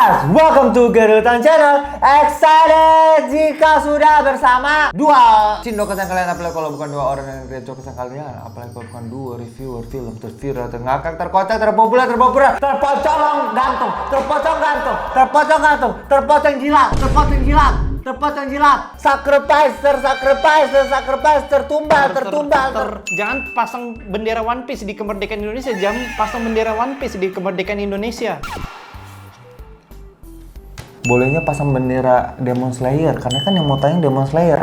guys, welcome to Gerutan Channel. Excited jika sudah bersama dua Cindo kesan kalian, apalagi kalau bukan dua orang yang rejo kesan kalian, apalagi kalau bukan dua reviewer film terviral, terngakak, terkocak, terpopuler, terpocong gantung, terpocong jilat, sacrifice, tertumbal. Jangan pasang bendera One Piece di kemerdekaan Indonesia. Jangan pasang bendera One Piece di kemerdekaan Indonesia. Bolehnya pasang bendera Demon Slayer, karena kan yang mau tayang Demon Slayer.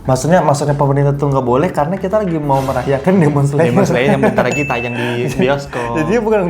Maksudnya pemerintah tuh nggak boleh karena kita lagi mau merayakan Demon Slayer. Demon Slayer yang bentar lagi tayang di bioskop. Jadi bukan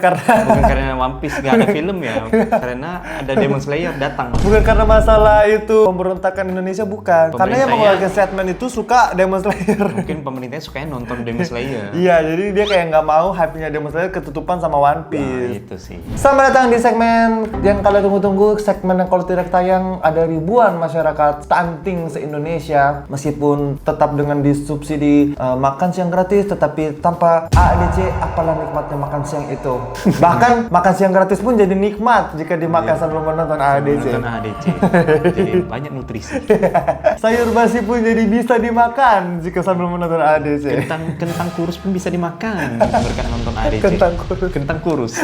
karena One Piece nggak ada film ya, karena ada Demon Slayer datang. bukan karena masalah itu pemberontakan Indonesia, bukan. Karena yang mengeluarkan statement itu suka Demon Slayer. Mungkin pemerintahnya sukanya nonton Demon Slayer. Iya, jadi dia kayak nggak mau hype-nya Demon Slayer ketutupan sama One Piece. Nah, itu sih. Selamat datang di segmen yang kalian tunggu-tunggu, segmen yang kalau tidak tayang ada ribuan masyarakat stunting se-Indonesia, meskipun tetap dengan disubsidi makan siang gratis, tetapi tanpa AADC. Apalah nikmatnya makan siang itu. Bahkan makan siang gratis pun jadi nikmat jika dimakan sambil menonton AADC. Menonton AADC. Jadi banyak nutrisi. Sayur basi pun jadi bisa dimakan jika sambil menonton AADC. Kentang kurus pun bisa dimakan berkat nonton AADC. Kentang kurus.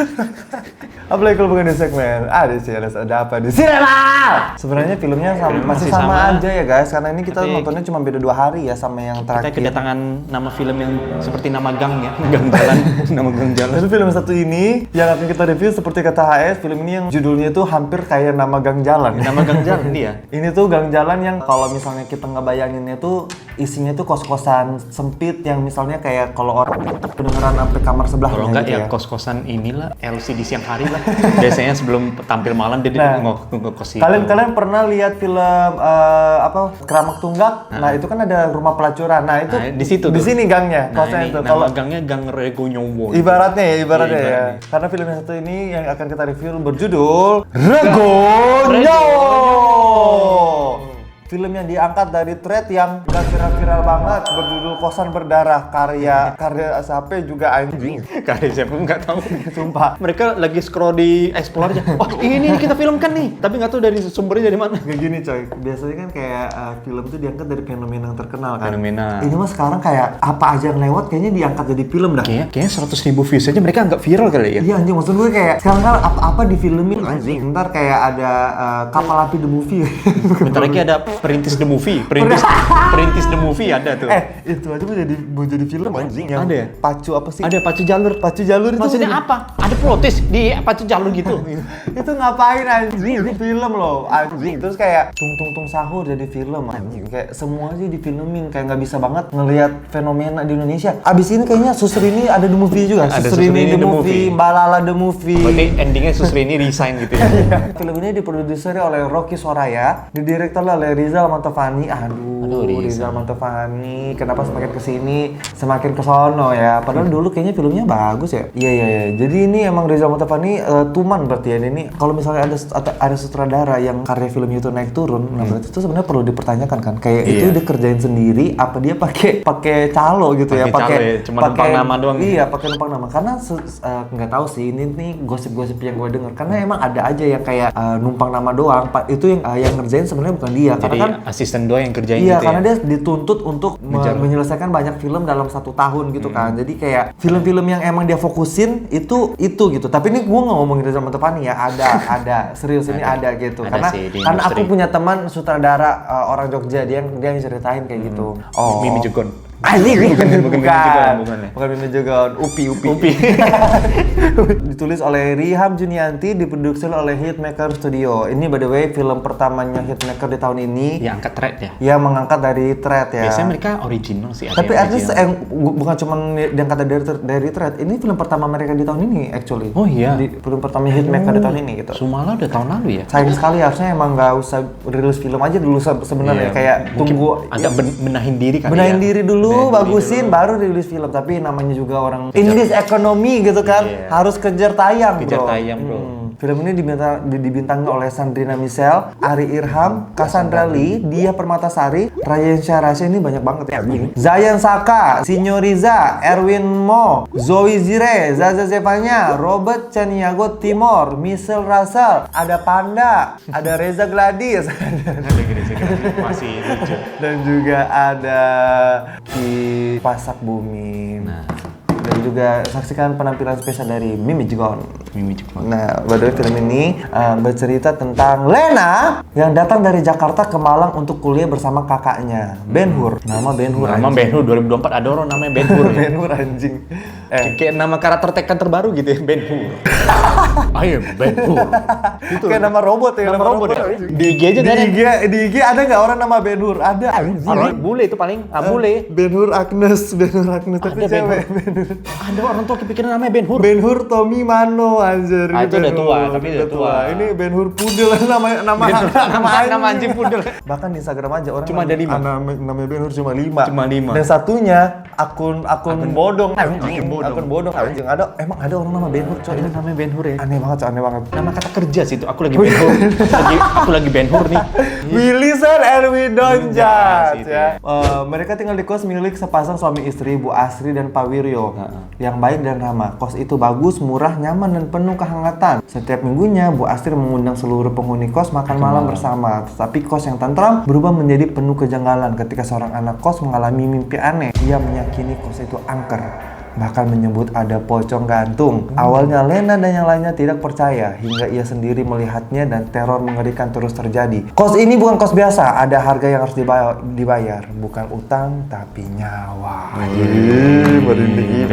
Apalagi kalau bukan di segmen AADC, ada apa di sini lah. Sebenarnya filmnya masih sama aja ya guys, karena ini kita nontonnya cuma beda 2 hari ya sama yang terakhir. Kita kedatangan nama film yang seperti nama gang ya, gang jalan, nama gang jalan. Tapi film satu ini yang akan kita review seperti kata HS, film ini yang judulnya itu hampir kayak nama gang jalan. Nama gang jalan dia. Ini tuh gang jalan yang kalau misalnya kita ngebayanginnya tuh isinya tuh kos-kosan sempit yang misalnya kayak kalau orang kedengeran sampai kamar sebelahnya. Kalau enggak gitu ya kos-kosan inilah LCD siang hari lah. Biasanya sebelum tampil malam dia ngekos itu. Kalian pernah lihat film Keramat Tunggak? Nah, itu kan ada rumah pelacuran. Nah, itu di situ. Di sini gangnya, Nah, kosnya ini itu. nama Kalau gangnya Gang Rego Nyowo. Ibaratnya ya. Ibaratnya. Karena film yang satu ini yang akan kita review berjudul Rego Nyowo. Film yang diangkat dari thread yang gak viral banget, berjudul Kosan Berdarah, karya siapa juga anjing. Karya siapa nggak tahu. Sumpah. Mereka lagi scroll di Explore aja. Wah, ini kita filmkan nih. Tapi nggak tahu dari sumbernya dari mana. Kayak gini coy, biasanya kan kayak film tuh diangkat dari fenomena yang terkenal kan. Fenomena. Ini mah sekarang kayak apa aja yang lewat kayaknya diangkat jadi film dah. Kayaknya 100.000 views aja mereka anggap viral kali ya. Iya anjing, maksud gue kayak sekarang kan apa difilmin anjing. Ntar kayak ada Kapal Api the Movie. Bentar lagi ada Perintis the Movie. Perintis the Movie ada tuh. Itu aja mau jadi film anjing. Yang ada ya? Pacu apa sih? Ada pacu jalur. Pacu jalur itu. Maksudnya apa? Ada plotis di pacu jalur gitu. Itu ngapain anjing? Itu film loh anjing. Terus kayak tung sahur jadi film anjing. Kayak semua aja difilmin, kayak nggak bisa banget ngelihat fenomena di Indonesia. Abis ini kayaknya Susrini ada the movie juga. Ada Susrini the movie, Mbak Lala the movie. Berarti endingnya Susrini resign gitu ya. Film ini diproduksi oleh Rocky Soraya, didirektur oleh Rizal Mantovani. Aduh, Rizal Mantovani, kenapa semakin kesini semakin kesono ya? Padahal dulu kayaknya filmnya bagus ya. Iya. Jadi ini emang Rizal Mantovani tuman berarti ya. Ini kalau misalnya ada sutradara yang karya filmnya itu naik turun, nah berarti itu sebenarnya perlu dipertanyakan kan. Kayak itu dia kerjain sendiri, apa dia pakai calo gitu ya? Pakai cuma numpang nama doang. Iya, pakai numpang nama. Karena nggak tahu sih ini nih gosip-gosip yang gue denger. Karena emang ada aja yang kayak numpang nama doang. Itu yang ngerjain sebenarnya bukan dia. Jadi karena kan asisten doang yang kerjain iya, gitu karena ya? dia dituntut untuk menyelesaikan banyak film dalam 1 tahun gitu kan. Jadi kayak film-film yang emang dia fokusin itu gitu. Tapi ini gue nggak ngomongin Rizal Mantovani ya. Ada serius ini ada gitu. Ada Karena aku punya teman sutradara orang Jogja, dia yang ceritain kayak gitu. Mimi Jegon. Bukan Mimi Jegon, Upi. Ditulis oleh Riham Junianti, diproduksi oleh Hitmaker Studio. Ini by the way film pertamanya Hitmaker di tahun ini. Ya angkat thread ya? Ya mengangkat dari thread ya. Biasanya mereka original sih. Tapi at least bukan cuma diangkat dari thread. Ini film pertama mereka di tahun ini actually. Oh iya? Film pertama Hitmaker di tahun ini gitu. Sumala udah tahun lalu ya? Sayang sekali, harusnya emang nggak usah rilis film aja dulu sebenarnya. Kayak tunggu agak benahin diri kan. Benahin diri dulu dulu, bagusin, baru rilis film. Tapi namanya juga orang Indies ekonomi gitu kan, harus kejar tayang, Kejar tayang, bro. Film ini dibintangi oleh Sandrina Michelle, Ari Irham, Cassandra Lee, Dia Permatasari, Ryan Syarasya, ini banyak banget ya. Zayan Saka, Sinyo Riza, Erwin Mo, Zoe Zire, Zaza Zevanya, Robert Chaniago Timor, Michelle Russell, ada Panda, ada Reza Gladys, Masih lucu. dan juga ada di Pasak Bumi. Dan juga saksikan penampilan spesial dari Mimi Jegon. Nah, by the way, film ini bercerita tentang Lena yang datang dari Jakarta ke Malang untuk kuliah bersama kakaknya, Ben Hur. Nama Ben Hur. Nama Ben Hur 2024 ada orang namanya Ben Hur. Ben Hur anjing. Kayak nama karakter Tekken terbaru gitu ya, Ben Hur. Ayo Ben Hur. Itu kayak nama robot ya. Nama robot ya. Di IG aja Di IG ada nggak orang nama Ben Hur? Ada. Bule itu paling, bule. Ben Hur Agnes tapi cewek. Ada orang tua kepikiran namanya Ben Hur. Ben Hur Tommy Mano anjir. Itu udah tua, tapi udah tua. Ini Ben Hur Pudel nama anjing Pudel. Bahkan di Instagram aja orang cuma ada 5. Namanya Ben Hur cuma 5. Cuma 5. Dan satunya akun bodong. Akun bodong anjing. Emang ada orang nama Ben Hur, coy. Ini namanya Ben Hur ya. Aneh banget, coy, aneh banget. Nama kata kerja sih itu. Aku lagi Ben Hur. Aku lagi Ben Hur nih. Willisan and we don't judge Gitu ya. Mereka tinggal di kos milik sepasang suami istri, Bu Asri dan Pak Wiryo, yang baik dan ramah. Kos itu bagus, murah, nyaman, dan penuh kehangatan. Setiap minggunya, Bu Asri mengundang seluruh penghuni kos makan malam bersama. Tetapi kos yang tentram berubah menjadi penuh kejanggalan ketika seorang anak kos mengalami mimpi aneh. Ia meyakini kos itu angker, bahkan menyebut ada pocong gantung. Awalnya Lena dan yang lainnya tidak percaya, hingga ia sendiri melihatnya dan teror mengerikan terus terjadi. Kos ini bukan kos biasa, ada harga yang harus dibayar, bukan utang tapi nyawa.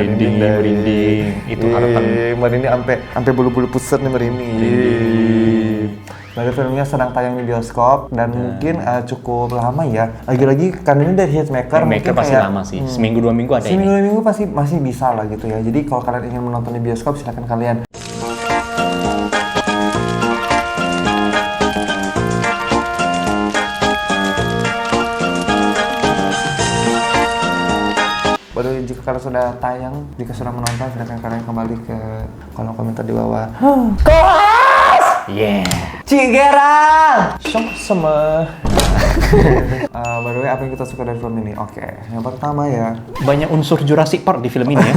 Merinding. Itu harapan. Merinding sampai bulu-bulu pusat nih merinding. Dari filmnya sedang tayang di bioskop dan mungkin cukup lama ya. Lagi-lagi kan ini dari Hitmaker. Hitmaker pasti kayak, lama sih. Seminggu 2 minggu ada ini. Seminggu 2 minggu pasti masih bisa lah gitu ya. Jadi kalau kalian ingin menonton di bioskop, silakan kalian. Baru jika kalian sudah tayang, jika sudah menonton, silakan kalian kembali ke kolom komentar di bawah. Yeah. Cigerang! Sama. By the way, apa yang kita suka dari film ini? Oke, yang pertama ya. Banyak unsur Jurassic Park di film ini ya.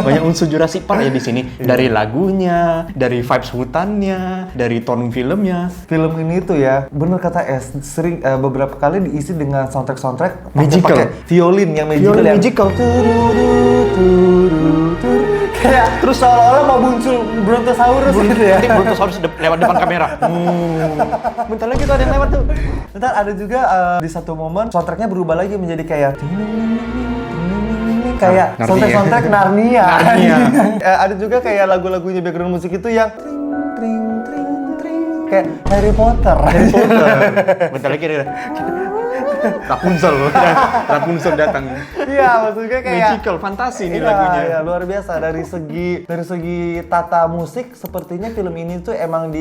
Banyak unsur Jurassic Park ya di sini. Dari lagunya, dari vibes hutannya, dari tone filmnya. Film ini tuh ya, bener kata S, sering beberapa kali diisi dengan soundtrack magical. Pakai violin yang magical. Violin magical. Kayak terus seolah-olah mau muncul Brontosaurus gitu ya. Nanti Brontosaurus lewat depan kamera. Bentar lagi tuh ada yang lewat tuh. Bentar, ada juga di satu momen soundtracknya berubah lagi menjadi kayak soundtrack Narnia. Ada juga kayak lagu-lagunya background musik itu yang tring kayak Harry Potter. Bentar lagi ada Rapunzel datang. Iya, maksudnya kayak magical, fantasi nih lagunya. Iya, luar biasa dari segi tata musik sepertinya film ini tuh emang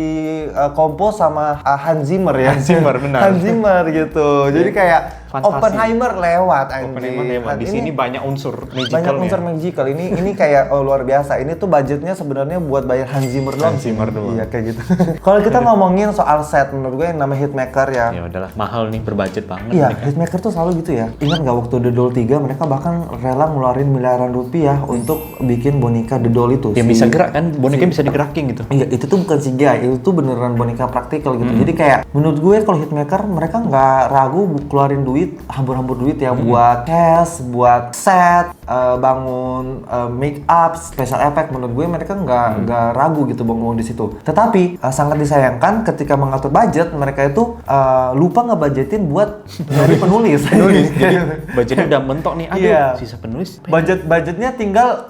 kompos sama Hans Zimmer ya. Hans Zimmer gitu. Jadi kayak fantasi. Oppenheimer lewat anjing. Di sini banyak unsur magical. Banyak unsur magical. Ini kayak luar biasa. Ini tuh budgetnya sebenarnya buat bayar Hans Zimmer doang. Iya, kayak gitu. Kalau kita ngomongin soal set, menurut gue yang namanya Hitmaker ya. Ya udahlah, mahal nih, berbudget banget. Iya, Hitmaker tuh selalu gitu ya. Ingat nggak waktu The Doll 3 mereka bahkan rela ngeluarin miliaran rupiah untuk bikin boneka The Doll itu. Yang bisa gerak kan, bonekanya bisa digerakin gitu. Iya, itu tuh bukan CGI, itu tuh beneran boneka praktikal gitu. Jadi kayak menurut gue kalau Hitmaker mereka nggak ragu keluarin duit, hambur-hambur duit ya buat cast, buat set, bangun make up, special effect. Menurut gue mereka nggak ragu gitu bangun di situ. Tetapi sangat disayangkan ketika mengatur budget mereka itu lupa ngebudgetin buat dari penulis. Jadi budgetnya udah mentok nih, aduh sisa penulis. Budgetnya tinggal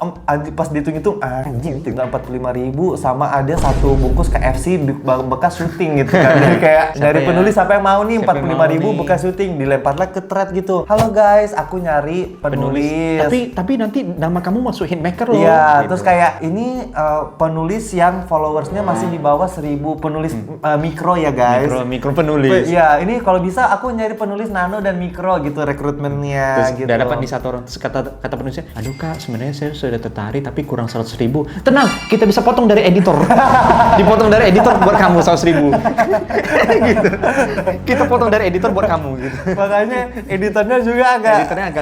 pas dihitung-hitung anjing tinggal 45.000 sama ada satu bungkus KFC bekas syuting gitu kan. Jadi kayak dari penulis siapa yang mau nih 45.000 bekas syuting, dilemparlah ke thread gitu. Halo guys, aku nyari penulis. Tapi tapi nanti nama kamu masuk hitmaker loh. Iya, gitu. terus kayak ini penulis yang followersnya masih di bawah 1000 penulis mikro ya guys. Mikro penulis. Iya, ini kalau bisa aku nyari penulis nano dan mikro gitu rekrutmennya Terus gitu. udah dapat di satu orang, terus kata penulisnya, aduh kak sebenarnya saya sudah tertarik tapi kurang 100.000. Tenang, kita bisa potong dari editor. Dipotong dari editor buat kamu 100.000. Gitu. Kita potong dari editor buat kamu gitu. Makanya editornya juga agak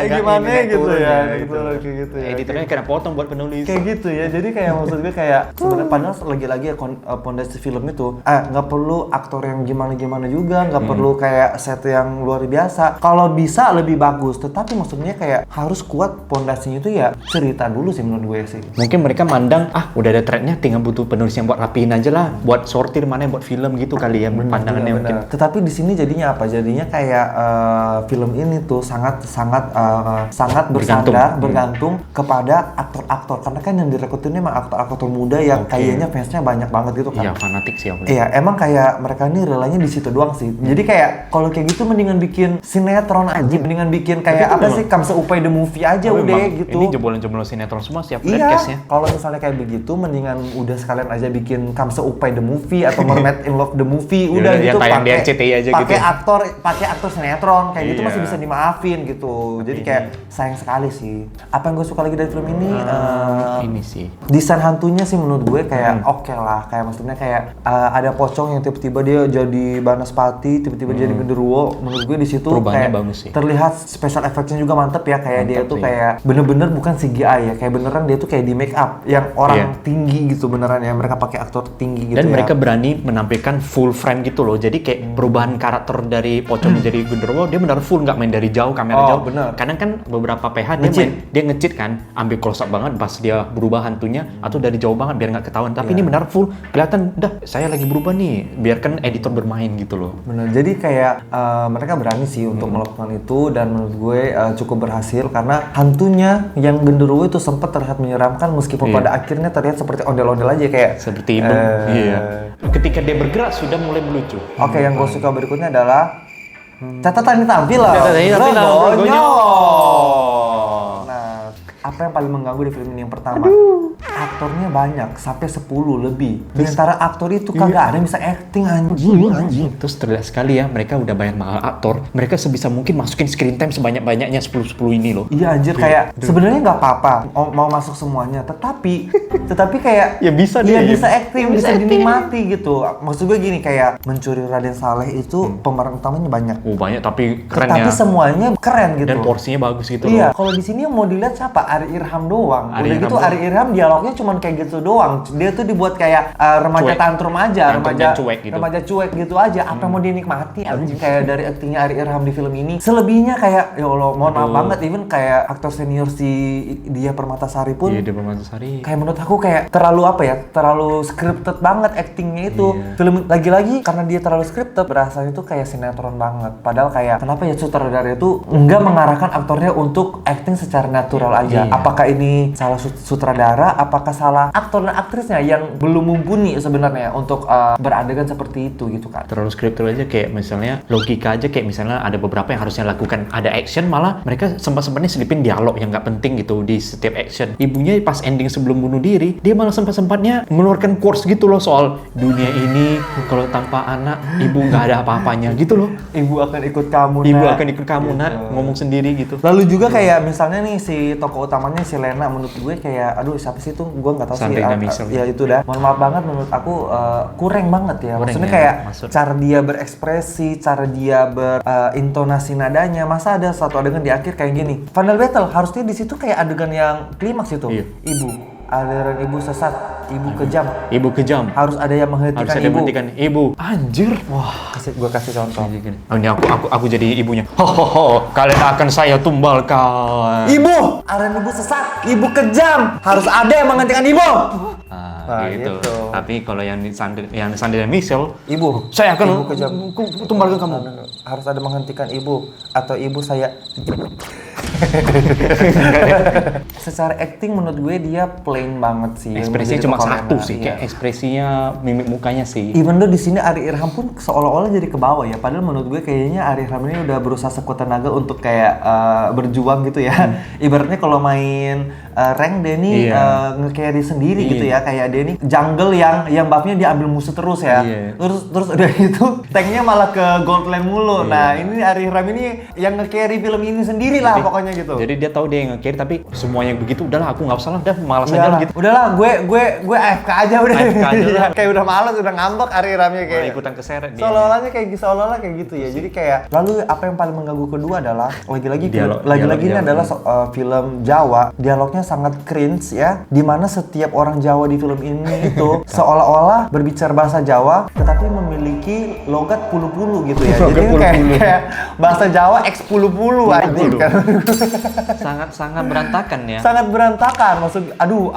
gimana gitu ya, gitu kayak gitu ya. Editornya kena potong buat penulis. Kayak gitu ya. Jadi kayak maksud gue kayak sebenarnya padahal lagi-lagi ya pondasi film itu nggak perlu aktor yang gimana-gimana juga, nggak perlu kayak set yang luar biasa. Kalau bisa lebih bagus, tetapi maksudnya kayak harus kuat pondasinya itu ya cerita dulu sih menurut gue sih. Mungkin mereka mandang udah ada threadnya, tinggal butuh penulis yang buat rapiin aja lah, buat sortir mana yang buat film gitu kali ya, pandangannya mungkin. Tetapi di sini jadinya apa? Jadinya kayak film ini tuh sangat bergantung kepada aktor-aktor, karena kan yang direkrut ini emang aktor-aktor muda yang kayaknya fansnya banyak banget gitu kan. Iya, fanatik sih aku. Iya, emang kayak mereka ini relanya di situ doang sih. Jadi kayak kalau kayak gitu mendingan bikin sinetron aja, mendingan bikin kayak apa sih, Kamsa Upai the Movie aja udah gitu. Ini jebolan-jebolan sinetron semua siap Iya, cast-nya. kalau misalnya kayak begitu mendingan udah sekalian aja bikin Kamsa Upai the Movie atau Mermaid in Love the Movie, udah Yang gitu tayang di RCTI aja gitu. pakai aktor sinetron kayak gitu Iya. masih bisa dimaafin gitu. Jadi kayak sayang sekali sih. Apa yang gue suka lagi dari film ini Ini sih. desain hantunya sih menurut gue kayak oke lah, kayak maksudnya kayak ada pocong yang tiba-tiba dia jadi Banaspati, tiba-tiba jadi genderuwo. Menurut gue di situ Perubahannya kayak bagus sih. terlihat special effects-nya juga mantep ya, kayak Mantep dia tuh sih. kayak bener-bener bukan CGI ya, kayak beneran dia tuh kayak di make up yang orang tinggi gitu beneran ya, mereka pakai aktor tinggi gitu. Dan ya. mereka berani menampilkan full frame gitu loh. Jadi kayak perubahan karakter dari pocong menjadi genderuwo, dia benar full, nggak main dari jauh, kamera jauh. Bener. Kadang kan beberapa PH dia nge-cheat kan, ambil close up banget pas dia berubah hantunya, atau dari jauh banget biar nggak ketahuan. Tapi ini benar full, kelihatan dah saya lagi berubah nih, biarkan editor bermain gitu loh. Bener, jadi kayak mereka berani sih untuk melakukan itu, dan menurut gue cukup berhasil karena hantunya yang genderuwo itu sempat terlihat menyeramkan meskipun pada akhirnya terlihat seperti ondel-ondel aja kayak Seperti ibu. Iya. Ketika dia bergerak sudah mulai melucu. Oke, yang gue suka berikutnya adalah catatan ini tampil lah. Catatan ini tampil lah, Bro, Bro. Nah, apa yang paling mengganggu di film ini? Yang pertama, aktornya banyak, sampai 10 lebih. Di antara aktor itu kagak ada yang bisa acting anjing. Terus terlihat sekali ya, mereka udah bayar mahal aktor. Mereka sebisa mungkin masukin screen time sebanyak-banyaknya 10-10 ini loh. Iya anjir, kayak sebenarnya nggak apa-apa mau masuk semuanya, tetapi kayak Ya bisa dia deh. bisa acting, bisa dinikmati gitu. Maksud gue gini, kayak Mencuri Raden Saleh itu pemeran utamanya banyak. Banyak tapi keren Tapi ya. semuanya keren gitu. Dan porsinya bagus gitu Iya, loh. kalau di sini yang mau dilihat siapa? Ari Irham doang. Ari Udah Irham gitu doang. Ari Irham dialognya cuman kayak gitu doang. Dia tuh dibuat kayak remaja Cuek. tantrum aja, Tantrum remaja dan cuek gitu. remaja cuek gitu aja. Apa yang mau dinikmati anjing kayak dari aktingnya Ari Irham di film ini. Selebihnya kayak ya Allah, mohon maaf banget, even kayak aktor senior si Dia Permatasari pun Iya, dia Permatasari. kayak menurut aku kayak terlalu apa ya, terlalu scripted banget actingnya itu. Iya. Film lagi-lagi karena dia terlalu scripted, berasanya tuh kayak sinetron banget. Padahal kayak kenapa ya sutradara itu enggak mengarahkan aktornya untuk acting secara natural aja. Iya. Apakah ini salah sutradara, apakah salah aktor dan aktrisnya yang belum mumpuni sebenarnya untuk beradegan seperti itu gitu kan. Terlalu scripted aja, kayak misalnya logika aja, kayak misalnya ada beberapa yang harusnya lakukan ada action, malah mereka sempat-sempatnya selipin dialog yang nggak penting gitu di setiap action. Ibunya pas ending sebelum bunuh diri, dia malah sempat-sempatnya mengeluarkan quotes gitu loh soal dunia ini kalau tanpa anak ibu nggak ada apa-apanya gitu loh. Ibu akan ikut kamu, Ibu Nak. akan ikut kamu, Gitu. Nak, ngomong sendiri gitu. Lalu juga kayak misalnya nih si tokoh utamanya si Lena, menurut gue kayak aduh siapa sih itu, gue nggak tahu sih. Sandrina Michel. Ya itu dah. Mohon maaf banget, menurut aku kurang banget ya. Kurang Maksudnya ya, kayak maksud. cara dia berekspresi, cara dia berintonasi nadanya. Masa ada satu adegan di akhir kayak gini. Final battle harusnya di situ kayak adegan yang klimaks itu. Iya. Ibu, aliran ibu sesat, ibu kejam. Ibu kejam. Harus ada yang menghentikan Harus ada ibu. menghentikan ibu. Anjir. Wah. Gue kasih contoh. Oh, ini aku jadi ibunya. Ho, kalian akan saya tumbalkan. Ibu, aliran ibu sesat, ibu kejam. Harus ada yang menghentikan ibu. Gitu. gitu. Tapi kalau yang Sandrina Michel, Ibu, saya akan ibu kejam. tumbalkan kamu. Harus ada menghentikan ibu, atau ibu saya Secara acting menurut gue dia plain banget sih. Ekspresinya cuma satu sih, kayak ekspresinya mimik mukanya sih. Even though di sini Ari Irham pun seolah-olah jadi ke bawah ya. Padahal menurut gue kayaknya Ari Irham ini udah berusaha sekuat tenaga untuk kayak berjuang gitu ya. Ibaratnya kalau main rank Denny nge-carry sendiri gitu ya. Kayak Denny jungle yang buffnya dia ambil musuh terus ya. Terus udah itu tanknya malah ke Goldland mulu. Nah ini Ari Irham ini yang nge-carry film ini sendiri lah pokoknya gitu. Jadi dia tahu dia yang nge-carry, tapi semuanya begitu udahlah aku nggak usah lah, udah malas aja gitu. Udahlah gue AFK aja udah. AFK aja lah. Kayak udah malas, udah ngambek Ari Irhamnya kayak. Ikutan keseret dia. Seolah-olah kayak gitu ya. Jadi kayak lalu apa yang paling mengganggu kedua adalah lagi-lagi ini adalah film Jawa, dialognya sangat cringe ya. Dimana setiap orang Jawa di film ini itu seolah-olah berbicara bahasa Jawa tetapi memiliki logat pulu-pulu gitu ya. Jadi kayak bahasa Jawa X pulu-pulu anjing kan. Sangat berantakan ya. Sangat berantakan, maksud aduh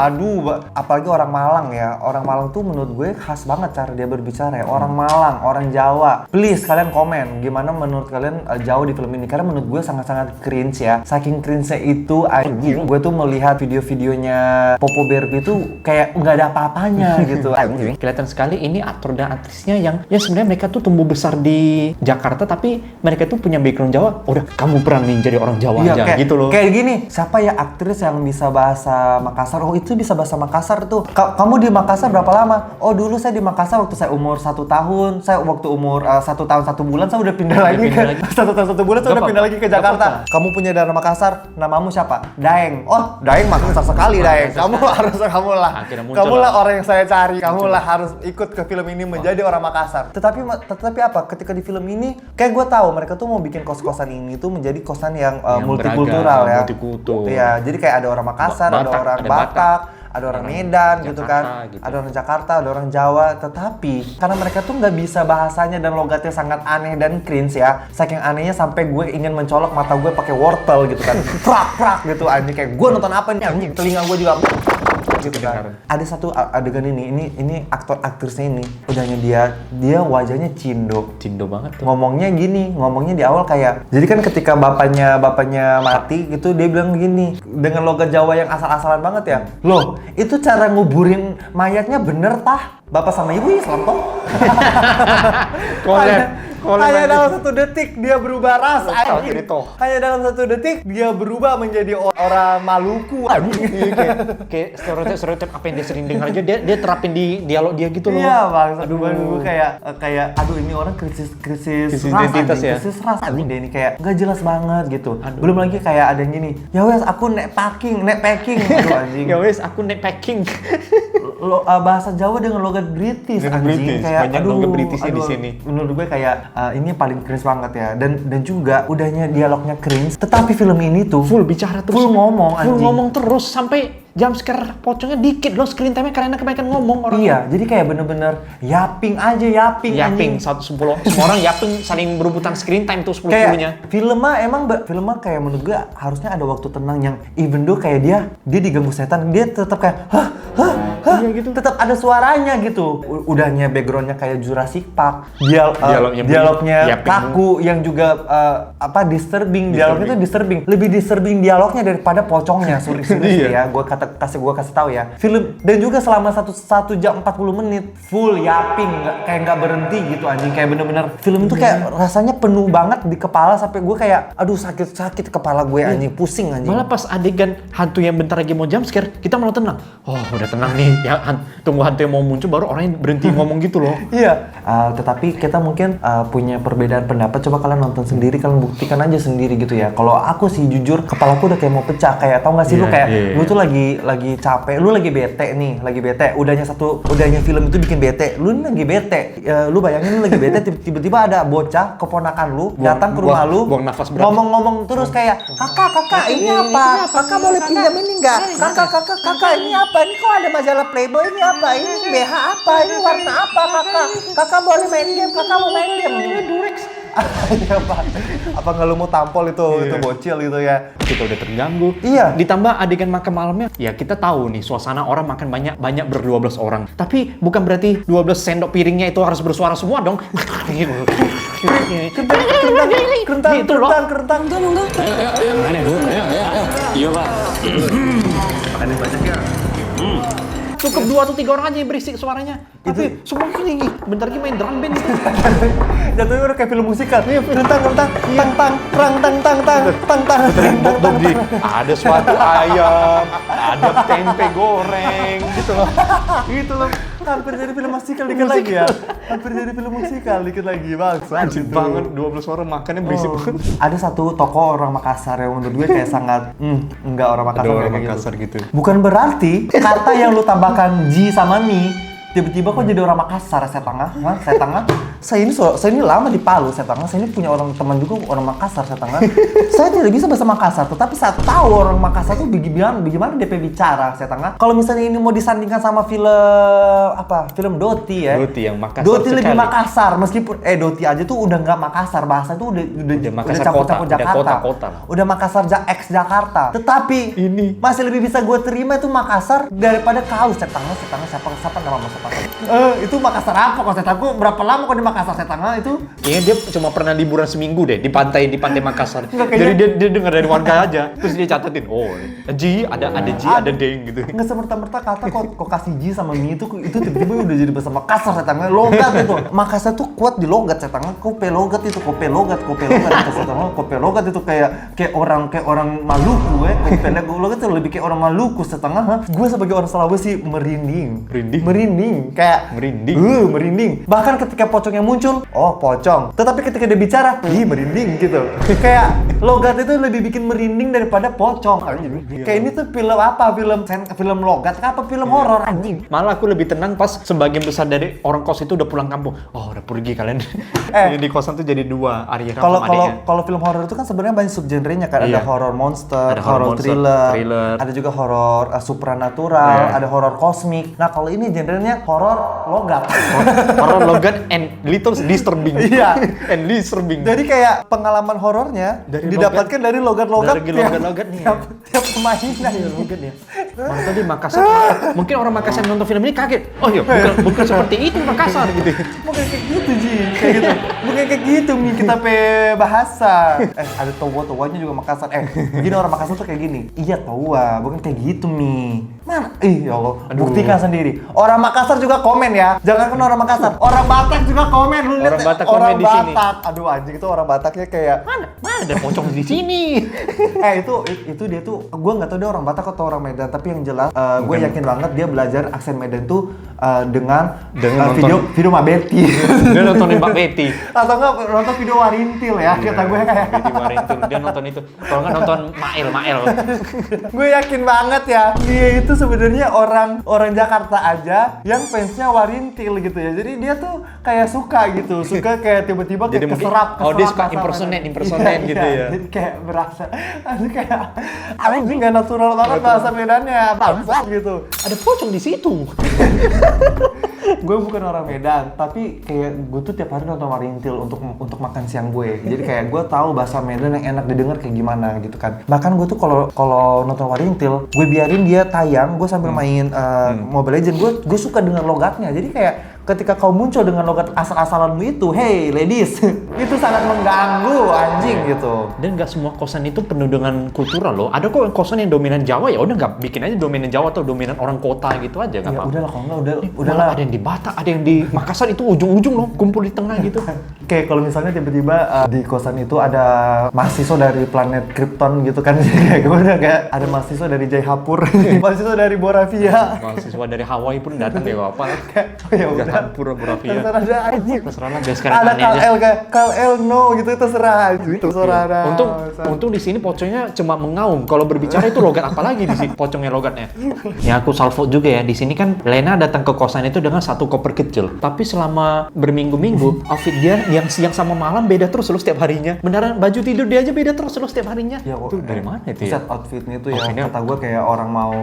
apalagi orang Malang ya. Orang Malang tuh menurut gue khas banget cara dia berbicara ya. Orang Malang, orang Jawa. Please kalian komen gimana menurut kalian Jawa di film ini, karena menurut gue sangat-sangat cringe ya. Saking cringe-nya itu anjing, gue tuh melihat video-videonya Popo Barbie tuh kayak nggak ada apa-apanya gitu. Kelihatan sekali ini aktor dan aktrisnya yang ya sebenarnya mereka tuh tumbuh besar di Jakarta, tapi mereka tuh punya background Jawa. Udah kamu berani jadi orang Jawa aja kayak, gitu loh. Kayak gini, siapa ya aktris yang bisa bahasa Makassar? Oh itu bisa bahasa Makassar tuh. Kamu di Makassar berapa lama? Oh dulu saya di Makassar waktu saya umur 1 tahun. Saya waktu umur 1 tahun 1 bulan saya udah pindah lagi ke 1 tahun 1 bulan saya udah pindah lagi ke Jakarta. Kamu punya darah Makassar, namamu siapa? Daeng. Oh Daeng Makassar sekali Daeng. Kamu lah orang yang saya cari. Kamu lah harus ikut ke film ini menjadi orang Makassar. Tetapi apa? Ketika di film ini kayak gue tahu mereka tuh mau bikin kos-kosan ini tuh menjadi kosan yang multikultural ya. Iya, jadi kayak ada orang Makassar, ada orang Batak, ada orang Medan gitu kan, ada orang Jakarta, ada orang Jawa. Tetapi karena mereka tuh nggak bisa bahasanya dan logatnya sangat aneh dan cringe ya, saking anehnya sampai gue ingin mencolok mata gue pakai wortel gitu kan, prak gitu anjing, kayak gue nonton apa nih anjing, telinga gue juga gitu kan. Ada satu adegan ini aktor aktrisnya ini udahnya dia wajahnya cindo banget tuh. Ngomongnya di awal kayak, jadi kan ketika bapaknya mati gitu dia bilang gini dengan logat Jawa yang asal-asalan banget ya, loh itu cara nguburin mayatnya bener tah bapak sama ibu Islam toh. Hanya dalam 1 detik dia berubah ras anjing. Hanya dalam 1 detik dia berubah menjadi orang Maluku anjing. Kayak stereotip apa yang dia sering dengar aja dia terapin di dialog dia gitu loh. Iya bang, aduh kayak aduh ini orang krisis identitas ya. Krisis ras anjing deh ini, kayak nggak jelas banget gitu. Belum lagi kayak ada yang gini, ya wes aku nek packing aduh anjing. Ya wes aku nek packing. Bahasa Jawa dengan logat British anjing, kayak banyak logat Britishnya di sini. Menurut gue kayak ini paling cringe banget ya, dan juga udahnya dialognya cringe, tetapi film ini tuh full bicara terus, full ngomong terus sampai jam scare pocongnya dikit loh, screen time-nya karena kebanyakan ngomong orang. Iya, jadi kayak bener-bener yaping yaping 10 semua orang yaping saling berebutan screen time tuh 10-10-nya. Film mah kayak menurut gue harusnya ada waktu tenang yang even though kayak dia diganggu setan, dia tetap kayak iya gitu. Tetap ada suaranya gitu. Udahnya backgroundnya kayak Jurassic Park, dialognya kaku yang juga disturbing. Dialognya tuh disturbing, lebih disturbing dialognya daripada pocongnya. Serius ya, gue kasih tahu ya. Film dan juga selama 1 jam 40 menit full yaping, kayak nggak berhenti gitu anjing, kayak bener-bener film itu kayak rasanya penuh banget di kepala sampai gue kayak aduh sakit kepala gue anjing, pusing anjing. Malah pas adegan hantu yang bentar lagi mau jump scare, kita malah tenang. Oh, udah tenang nih. Ya tunggu hantu yang mau muncul baru orang yang berhenti ngomong gitu loh. Iya. Tetapi kita mungkin punya perbedaan pendapat. Coba kalian nonton sendiri, kalian buktikan aja sendiri gitu ya. Kalau aku sih jujur kepalaku udah kayak mau pecah, kayak tau nggak sih lu kayak lu tuh lagi capek, lu lagi bete, udahnya film itu bikin bete, lu ini lagi bete, lu bayangin lu lagi bete, tiba-tiba ada bocah keponakan lu datang ke rumah lu, ngomong terus kayak kakak ini apa, kakak boleh pinjam ini nggak, kakak ini apa, ini kok ada majalah Playboy, ini apa, ini BH apa, ini warna apa, kakak boleh main game, kakak mau main game, ini Durex. Apa nggak lu mau tampol itu bocil gitu ya? Kita udah terganggu. Iya. Ditambah adegan makan malamnya, ya kita tahu nih suasana orang makan banyak ber-12 orang. Tapi bukan berarti 12 sendok piringnya itu harus bersuara semua dong. Kerentang. Mana Bu? Iya Pak. Makannya banyak ya. Cukup 2 atau 3 orang aja yang berisik suaranya. Tapi semua gini, bentar lagi main drum band itu. Jatuhnya udah kayak film musikal. Kerentang, tang. Ada suatu ayam, ada tempe goreng, gitu loh. Gitu loh. Hampir jadi film musikal dikit lagi ya. Hampir jadi film musikal dikit lagi, Bang. Anjir banget, 12 orang makannya berisik banget. Ada satu tokoh orang Makassar yang menurut gue kayak sangat enggak orang Makassar Ada orang kayak Makassar gitu. Bukan berarti kata yang lu tambahkan Ji sama Mi tiba-tiba kok jadi orang Makassar, saya tengah. Saya ini lama di Palu, saya tengah. Saya ini punya orang teman juga orang Makassar, saya tengah. Saya tidak bisa bahasa Makassar, tetapi saya tahu orang Makassar tuh bagaimana DP bicara, saya tengah. Kalau misalnya ini mau disandingkan sama film Doti ya. Doti yang Makassar Doti sekali. lebih Makassar, meskipun Doti aja tuh udah nggak Makassar, bahasa itu udah Makassar campur-campur kota, Jakarta. udah kota-kota lah. Udah Makassar ex Jakarta. Tetapi Ini. masih lebih bisa gue terima itu Makassar daripada kau, saya tengah siapa nama Mas itu Makassar apa kok? Saya tahu berapa lama kok di Makassar saya tengah itu? Kayaknya dia cuma pernah liburan seminggu deh di pantai Makassar. Enggak, Jadi dia dengar dari warga aja, terus dia catetin, oh Ji ada Ji ada Deng gitu. Nggak semerta-merta kata kok kasih Ji sama Mi itu tiba-tiba udah jadi bahasa Makassar saya tengah, logat itu. Makassar tuh kuat di logat saya tengah, kope logat itu saya tengah, kope logat itu kayak orang Maluku kope logat itu lebih kayak orang Maluku saya tengah. Gue sebagai orang Sulawesi merinding kayak merinding. Bahkan ketika pocongnya muncul, oh pocong. Tetapi ketika dia bicara, merinding gitu. Kayak logat itu lebih bikin merinding daripada pocong. Kayak ini tuh film apa? Film logat apa film horor anjing? Malah aku lebih tenang pas sebagian besar dari orang kos itu udah pulang kampung. Oh udah pergi kalian. Di kosan tuh jadi 2 Arya sama adiknya. Kalau film horor itu kan sebenarnya banyak subgenrenya kan. Ada Iya. horor monster, Ada horor horor monster, thriller, thriller. ada juga horor supranatural, Iya. ada horor kosmik. Nah kalau ini genrenya horor logat. Horor logat and little disturbing. Iya. And disturbing. Jadi kayak pengalaman horornya Dari didapatkan dari logat-logat Dari logat-logat nih. tiap pemainan. Logat ya. Mana tadi Makassar? Mungkin orang Makassar yang nonton film ini kaget. Oh iya, bukan seperti itu Makassar gitu. Bukan kayak gitu Ji, kayak gitu. Bukan kayak gitu Mi kita bahasa. Ada towa-towanya juga Makassar. Begini orang Makassar tuh kayak gini. Iya towa, bukan kayak gitu Mi. Mana? Ya Allah, buktikan sendiri. Orang Makassar juga komen ya. Jangan kan orang Makassar. Orang Batak juga komen. Lu lihat Orang Batak orang komen di sini. Batak. Aduh anjing itu orang Bataknya kayak Mana ada pocong di sini? itu dia tuh gue nggak tahu dia orang Batak atau orang Medan, tapi yang jelas gue yakin banget dia belajar aksen Medan tuh dengan nonton- video Mbak Betty. Dia nontonin Mbak Betty. Atau enggak nonton video Warintil ya, kata gue kayak Betty Warintul. Dia nonton itu. Kalau nggak nonton Mael. gue yakin banget ya dia itu sebenarnya orang Jakarta aja yang fansnya Warintil gitu ya. Jadi dia tuh kayak suka kayak tiba-tiba kayak keserap dia suka bahasa impersonate Medan. gitu ya. Jadi kayak berasa kayak anjing nggak natural banget bahasa Medannya bangsat gitu. Ada pocong di situ. Gue bukan orang Medan, tapi kayak gue tuh tiap hari nonton Warintil untuk makan siang gue. Jadi kayak gue tahu bahasa Medan yang enak didengar kayak gimana gitu kan. Bahkan gue tuh kalau nonton Warintil, gue biarin dia tayang, gue sambil main Mobile Legends, gue suka dengar logatnya. Jadi kayak ketika kau muncul dengan logat asal-asalanmu itu, hey ladies, itu sangat mengganggu anjing gitu. Dan nggak semua kosan itu penuh dengan kultural loh. Ada kok kosan yang dominan Jawa, ya udah nggak bikin aja dominan Jawa atau dominan orang kota gitu aja nggak Ya apa-apa. udahlah kalau enggak Malah udahlah. ada yang di Batak, ada yang di Makassar itu ujung-ujung loh, kumpul di tengah gitu. Kayak kalau misalnya tiba-tiba di kosan itu ada mahasiswa dari planet Krypton gitu kan. Kayak gue udah kayak ada mahasiswa dari Jaihapur, mahasiswa dari Boravia. Mahasiswa dari Hawaii pun datang ya apa. Ya udah. Jaipur, Boravia. Terserah ada anjing. Terserah lah, biar sekarang Ada aneh aja. KL no gitu terserah. Terserah ada. Untung di sini pocongnya cuma mengaum. Kalau berbicara itu logat apa lagi di sini pocongnya logatnya. Ya aku salvo juga ya. Di sini kan Lena datang ke kosan itu dengan satu koper kecil. Tapi selama berminggu-minggu outfit dia yang siang sama malam beda terus loh setiap harinya. Beneran baju tidur dia aja beda terus loh setiap harinya. Ya, Itu dari mana itu ya? Set outfitnya itu ya Outfitnya- kata gue kayak orang mau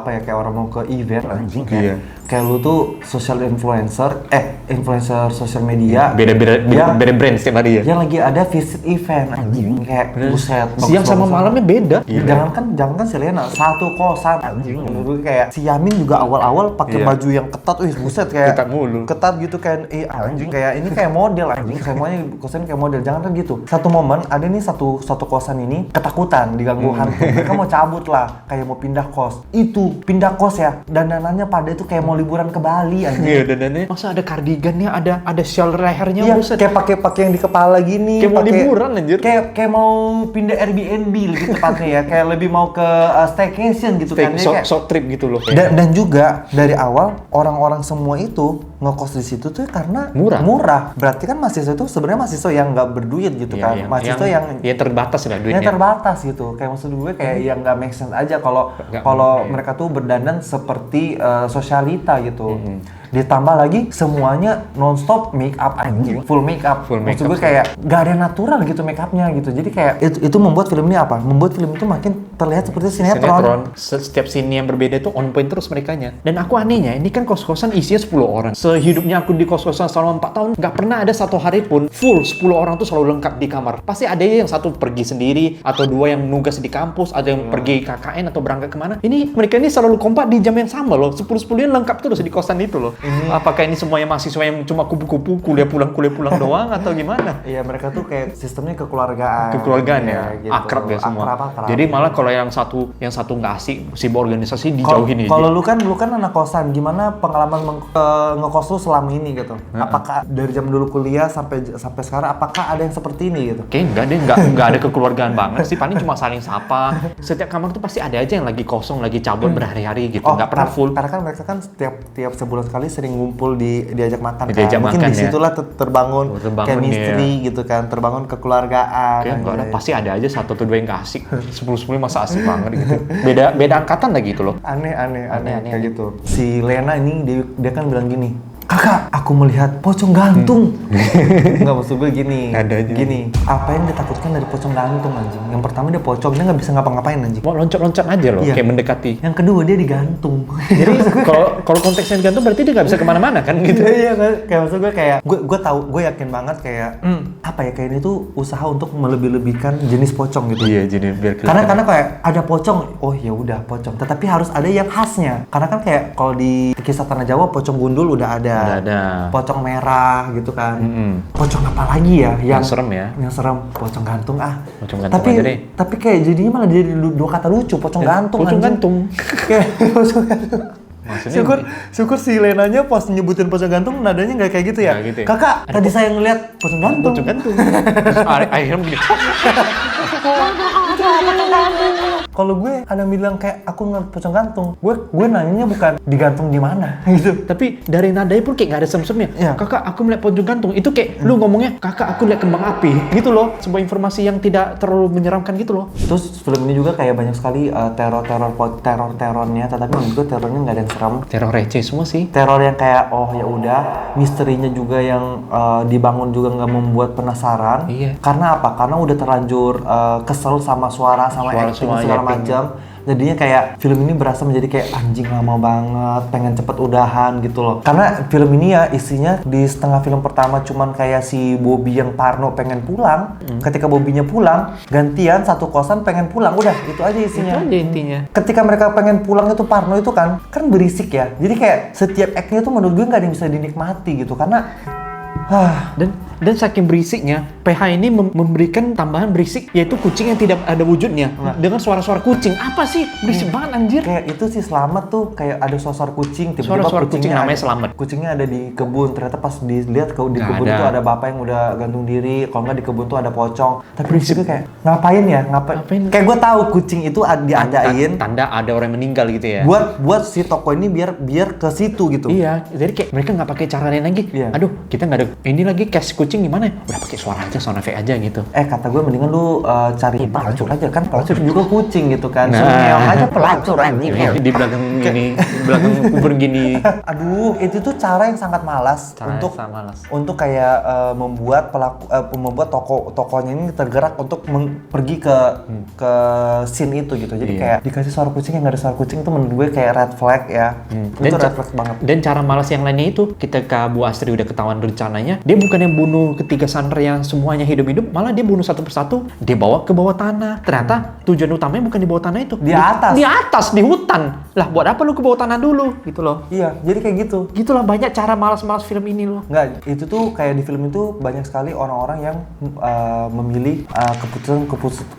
kayak orang mau ke event anjing Iya. kayak lu tuh social influencer sosial media. Beda brand setiap hari ya. Yang lagi ada visit event anjing kayak buset. Siang sama malamnya beda. Jangankan si Lena satu kosan anjing. Menurut gue kayak si Yamin juga awal-awal pakai baju yang ketat, buset kayak Ketat mulu. Ketat gitu kan. Anjing kayak ini kayak model anjing. Semuanya kosan kayak model. Jangan kan gitu. Satu momen ada nih satu kosan ini ketakutan diganggu hantu. Mereka mau cabut lah, kayak mau pindah kos. Itu pindah kos ya. Dandanannya pada itu kayak mau liburan ke Bali anjing. Iya, dandannya masa ada kardigannya, ada shawl lehernya, Iya, buset. kayak pakai yang di kepala gini. Kayak mau liburan anjir. Kayak mau pindah Airbnb lebih tepatnya ya. Kayak lebih mau ke staycation gitu kan. Short trip gitu loh. Dan juga dari awal orang-orang semua itu ngekos di situ tuh karena murah. Berarti kan mahasiswa itu sebenarnya mahasiswa yang nggak berduit gitu kan. Mahasiswa yang terbatas lah duitnya. Yang terbatas gitu. Kayak maksud gue kayak yang nggak make sense aja kalau mereka tuh berdandan seperti sosialita gitu. Ditambah lagi semuanya nonstop make up anjing, full make up. Maksud gue kayak gak ada natural gitu make upnya gitu. Jadi kayak itu membuat film ini apa? Membuat film itu makin terlihat seperti sinetron. Setiap scene yang berbeda itu on point terus merekanya. Dan aku anehnya, ini kan kos-kosan isinya 10 orang. Sehidupnya aku di kos-kosan selama 4 tahun, gak pernah ada satu hari pun full 10 orang tuh selalu lengkap di kamar. Pasti ada yang satu pergi sendiri, atau 2 yang nugas di kampus, ada yang pergi KKN atau berangkat kemana. Mereka ini selalu kompak di jam yang sama loh. 10-10-nya lengkap terus di kosan itu loh. Apakah ini semuanya mahasiswa yang cuma kupu-kupu kuliah pulang doang atau gimana? Iya, mereka tuh kayak sistemnya kekeluargaan ya, gitu. akrab ya semua. Jadi malah kalau yang satu nggak asik sibuk organisasi dijauhin aja. Kalau lu kan anak kosan, gimana pengalaman ngekos lu selama ini gitu? Apakah dari zaman dulu kuliah sampai sekarang apakah ada yang seperti ini gitu? Enggak deh, enggak ada kekeluargaan banget sih. Paling cuma saling sapa. Setiap kamar tuh pasti ada aja yang lagi kosong, lagi cabut berhari-hari gitu. Nggak pernah full. Karena kan mereka kan tiap sebulan sekali sering ngumpul diajak makan diajak kan. Mungkin makan, disitulah terbangun chemistry gitu kan, terbangun kekeluargaan. Enggak ada, pasti ada aja satu atau 2 yang gak asik. 10-10 masa asik banget gitu. Beda angkatan lagi gitu loh. Aneh kayak gitu. Si Lena ini dia kan bilang gini, "Kakak, aku melihat pocong gantung." Enggak, maksud gue gini. Gini, apa yang ditakutkan dari pocong gantung anjing? Yang pertama dia pocong, dia nggak bisa ngapa-ngapain anjing. Mau loncat-loncat aja loh, kayak mendekati. Yang kedua dia digantung. Jadi kalau konteksnya digantung berarti dia nggak bisa kemana-mana kan gitu. Iya kan, kayak maksud gue kayak gue yakin banget kayak apa ya, kayak ini tuh usaha untuk melebih-lebihkan jenis pocong gitu. Iya, jadi biar karena kayak ada pocong, oh ya udah pocong. Tetapi harus ada yang khasnya. Karena kan kayak kalau di kisah Tanah Jawa pocong gundul udah ada. Pocong merah gitu kan. Pocong apa lagi ya yang serem ya? Yang serem, pocong gantung Pocong gantung aja deh. Tapi kayak jadinya malah jadi 2 kata lucu, pocong gantung. Pocong gantung. Kayak pocong gantung. Syukur si Lenanya pas nyebutin pocong gantung nadanya nggak kayak gitu ya. Gitu ya. Kakak, tadi saya ngeliat pocong gantung. Terus akhirnya begini. Kalau gue ada bilang kayak aku ngeliat pocong gantung, gue nanyanya bukan digantung di mana gitu. Tapi dari nadanya pun kayak nggak ada sem-semnya. Iya. Kakak, aku melihat pocong gantung. Itu kayak lu ngomongnya, kakak aku lihat kembang api. Gitu loh. Sebuah informasi yang tidak terlalu menyeramkan gitu loh. Terus film ini juga kayak banyak sekali teror-terornya, tetapi menurut gue terornya nggak ada yang serem. Teror receh semua sih. Teror yang kayak oh ya udah, misterinya juga yang dibangun juga nggak membuat penasaran. Iya. Karena apa? Karena udah terlanjur kesel sama suara acting segala macam. Jadinya kayak film ini berasa menjadi kayak anjing lama banget, pengen cepet udahan gitu loh. Karena film ini ya isinya di setengah film pertama cuman kayak si Bobby yang parno pengen pulang. Ketika Bobbynya pulang, gantian satu kosan pengen pulang. Udah, itu aja isinya. Itu aja intinya. Ketika mereka pengen pulang itu parno itu kan berisik ya. Jadi kayak setiap act-nya tuh menurut gue nggak ada yang bisa dinikmati gitu. Karena dan saking berisiknya, PH ini memberikan tambahan berisik, yaitu kucing yang tidak ada wujudnya dengan suara-suara kucing. Apa sih? Berisik banget anjir. Kayak itu sih Selamat tuh kayak ada suara kucing, tiba-tiba suara kucing namanya Selamat. Kucingnya ada di kebun, ternyata pas dilihat di kebun itu ada bapak yang udah gantung diri, kalau nggak di kebun tuh ada pocong. Tapi berisik kayak ngapain ya? Ngapain? Kayak gue tahu kucing itu diadain tanda ada orang meninggal gitu ya. Buat si toko ini biar ke situ gitu. Iya, jadi kayak mereka nggak pakai cara lain lagi. Iya. Aduh, kita nggak ada Ini lagi cast kucing gimana ya? Udah pakai suara aja, sound effect aja gitu. Kata gue mendingan lu cari pelacur aja kan, pelacur juga kucing gitu kan. Nah. Suruh ngeong aja pelacur anjing. Di belakang gini, di belakang kubur gini. Aduh, itu tuh cara yang sangat malas untuk kayak membuat membuat tokonya ini tergerak untuk pergi ke scene itu gitu. Jadi kayak dikasih suara kucing yang nggak ada suara kucing itu menurut gue kayak red flag ya. Itu red flag banget. Dan cara malas yang lainnya itu, ketika Bu Astri udah ketahuan rencananya, dia bukan yang bunuh ketiga sandera yang semuanya hidup-hidup, malah dia bunuh satu persatu, dia bawa ke bawah tanah. Ternyata tujuan utamanya bukan di bawah tanah itu. Di atas. Di atas, di hutan. Lah, buat apa lu ke bawah tanah dulu? Gitu loh. Iya, jadi kayak gitu. Gitulah banyak cara malas-malas film ini loh. Enggak, itu tuh kayak di film itu banyak sekali orang-orang yang memilih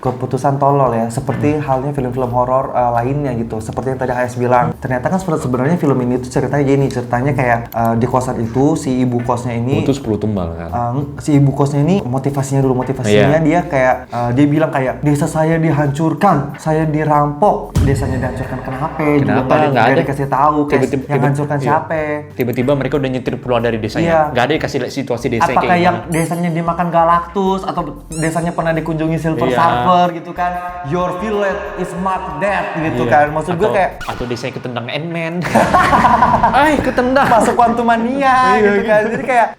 keputusan tolol ya, seperti halnya film-film horor lainnya gitu. Seperti yang tadi HS bilang. Ternyata kan sebenarnya film ini tuh ceritanya kayak di kosan itu si ibu kosnya ini Itu 10 tumbal kan. Si ibu kosnya ini motivasinya dia kayak dia bilang kayak desa saya dihancurkan, saya dirampok, desanya dihancurkan kenapa? Juga nggak ada dikasih tahu yang hancurkan siapa? Tiba-tiba mereka udah nyetir keluar dari desanya. Iya. Nggak ada dikasih lihat situasi desa Apakah kayak yang gimana. desanya dimakan Galactus atau desanya pernah dikunjungi Silver Surfer gitu kan? Your village is marked dead gitu kan? Maksud gue kayak atau desanya ketendang Ant-Man. Ketendang. masuk Quantumania gitu kan. Jadi kayak